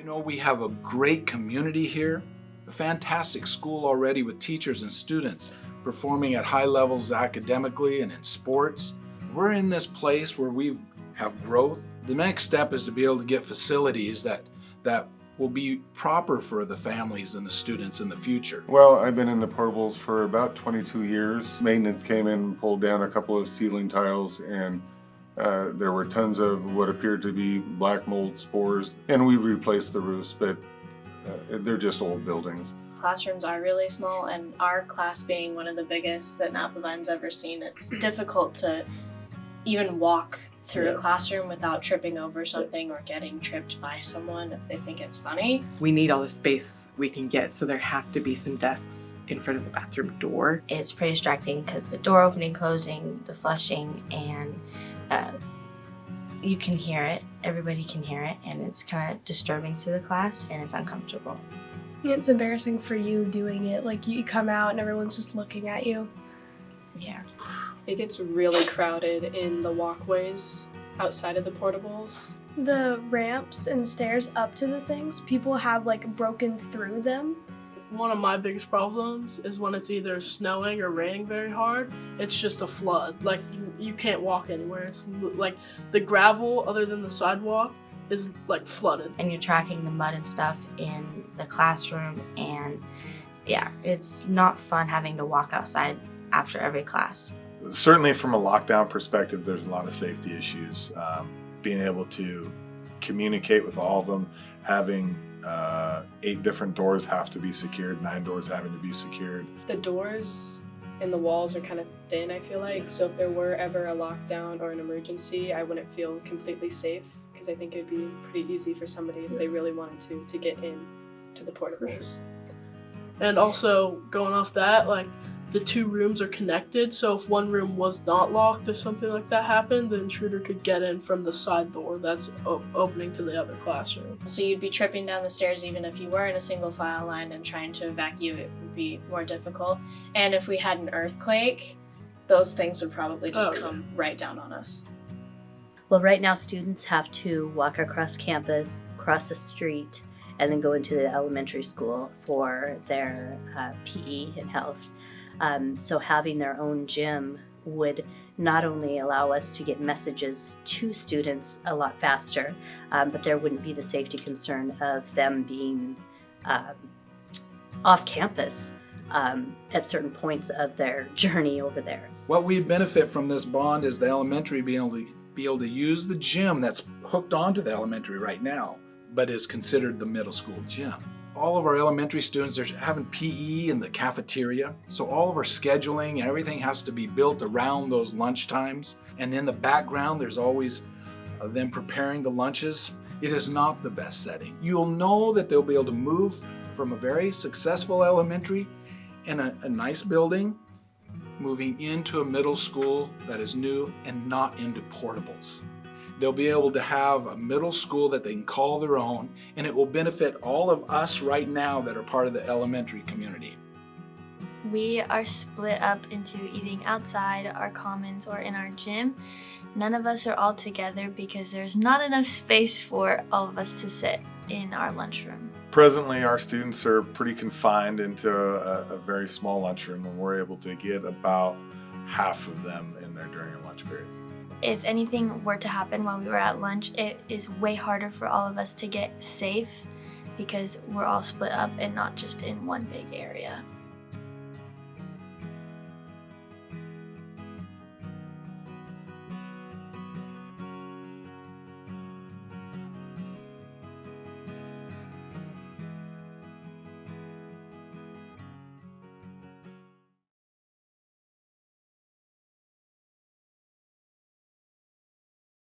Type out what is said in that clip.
You know, we have a great community here, a fantastic school already with teachers and students performing at high levels academically and in sports. We're in this place where we have growth. The next step is to be able to get facilities that will be proper for the families and the students in the future. Well, I've been in the portables for about 22 years. Maintenance came in and pulled down a couple of ceiling tiles, and there were tons of what appeared to be black mold spores, and we've replaced the roofs, but they're just old buildings. Classrooms are really small, and our class being one of the biggest that Napavine's ever seen, it's difficult to even walk through a classroom without tripping over something or getting tripped by someone if they think it's funny. We need all the space we can get, so there have to be some desks in front of the bathroom door. It's pretty distracting because the door opening, closing, the flushing, and you can hear it. Everybody can hear it, and it's kind of disturbing to the class, and it's uncomfortable. It's embarrassing for you doing it. Like, you come out and everyone's just looking at you. Yeah. It gets really crowded in the walkways outside of the portables. The ramps and stairs up to the things, people have like broken through them. One of my biggest problems is when it's either snowing or raining very hard, it's just a flood. Like, you can't walk anywhere. It's like the gravel, other than the sidewalk, is like flooded. And you're tracking the mud and stuff in the classroom, and yeah, it's not fun having to walk outside after every class. Certainly from a lockdown perspective, there's a lot of safety issues. Being able to communicate with all of them, having 8 different doors have to be secured, 9 doors having to be secured. The doors and the walls are kind of thin, I feel like, so if there were ever a lockdown or an emergency, I wouldn't feel completely safe, because I think it'd be pretty easy for somebody if they really wanted to get in to the portables. And also, going off that, like, the 2 rooms are connected, so if one room was not locked, if something like that happened, the intruder could get in from the side door that's opening to the other classroom. So you'd be tripping down the stairs even if you were in a single file line, and trying to evacuate would be more difficult. And if we had an earthquake, those things would probably just come right down on us. Well, right now students have to walk across campus, cross a street, and then go into the elementary school for their PE and health. So having their own gym would not only allow us to get messages to students a lot faster, but there wouldn't be the safety concern of them being off campus at certain points of their journey over there. What we benefit from this bond is the elementary being able to use the gym that's hooked onto the elementary right now, but is considered the middle school gym. All of our elementary students are having PE in the cafeteria, so all of our scheduling and everything has to be built around those lunch times. And in the background, there's always them preparing the lunches. It is not the best setting. You'll know that they'll be able to move from a very successful elementary in a nice building, moving into a middle school that is new and not into portables. They'll be able to have a middle school that they can call their own, and it will benefit all of us right now that are part of the elementary community. We are split up into eating outside, our commons, or in our gym. None of us are all together because there's not enough space for all of us to sit in our lunchroom. Presently, our students are pretty confined into a very small lunchroom, and we're able to get about half of them in there during a lunch period. If anything were to happen while we were at lunch, it is way harder for all of us to get safe because we're all split up and not just in one big area.